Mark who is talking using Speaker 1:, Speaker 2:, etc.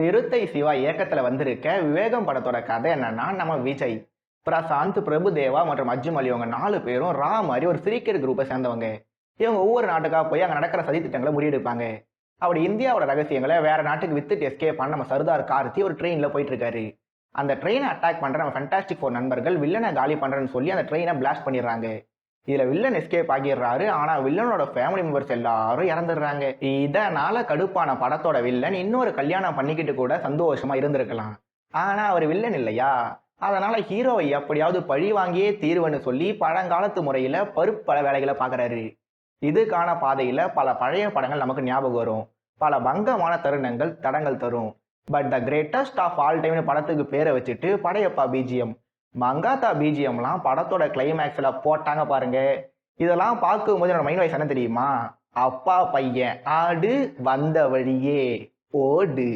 Speaker 1: சிறுத்தை சிவா இயக்கத்துல வந்திருக்க விவேகம் படத்தோட கதை என்னன்னா, நம்ம விஜய், பிரசாந்த், பிரபுதேவா மற்றும் அஜ்மல் இவங்க 4 பேரும் ரா மாதிரி ஒரு சிரிக்கர் குரூப்பை சேர்ந்தவங்க. இவங்க ஒவ்வொரு நாட்டுக்கா போய் அங்க நடக்கிற சதி திட்டங்களை முறியெடுப்பாங்க. அப்படி இந்தியாவோட ரகசியங்களை வேற நாட்டுக்கு வித்துட்டு எஸ்கேப் பண்ண நம்ம சர்தார் கார்த்தி ஒரு ட்ரெயின்ல போயிட்டு இருக்காரு. அந்த ட்ரெயினை அட்டாக் பண்ற நம்ம ஃபேண்டாஸ்டிக் 4 நண்பர்கள் வில்லனை காலி பண்றேன்னு சொல்லி அந்த ட்ரெயினை பிளாஸ்ட் பண்ணிடுறாங்க. இதுல வில்லன் எஸ்கேப் ஆகிடுறாரு. ஆனா வில்லனோட ஃபேமிலி மெம்பர்ஸ் எல்லாரும் இறந்துடுறாங்க. இதனால கடுப்பான படத்தோட வில்லன் இன்னொரு கல்யாணம் பண்ணிக்கிட்டு கூட சந்தோஷமா இருந்திருக்கலாம். ஆனா அவர் வில்லன் இல்லையா, அதனால ஹீரோவை எப்படியாவது பழி வாங்கியே தீர்வுன்னு சொல்லி பழங்காலத்து முறையில பருப்பல வேலைகளை பாக்குறாரு. இதுக்கான பாதையில பல பழைய படங்கள் நமக்கு ஞாபகம் வரும். பல பங்கமான தருணங்கள் தடங்கள் தரும். But the greatest of all டைம்னு படத்துக்கு பேரை வச்சுட்டு படையப்பா பிஜிஎம், மங்காத்தா பிஜிஎம்லாம் படத்தோட கிளைமேக்ஸ்ல போட்டாங்க பாருங்க. இதெல்லாம் பார்க்கும்போது என்னோட மைண்ட் வாய்ஸ் என்ன தெரியுமா? அப்பா பையன் ஆடு வந்த வழியே ஓடு.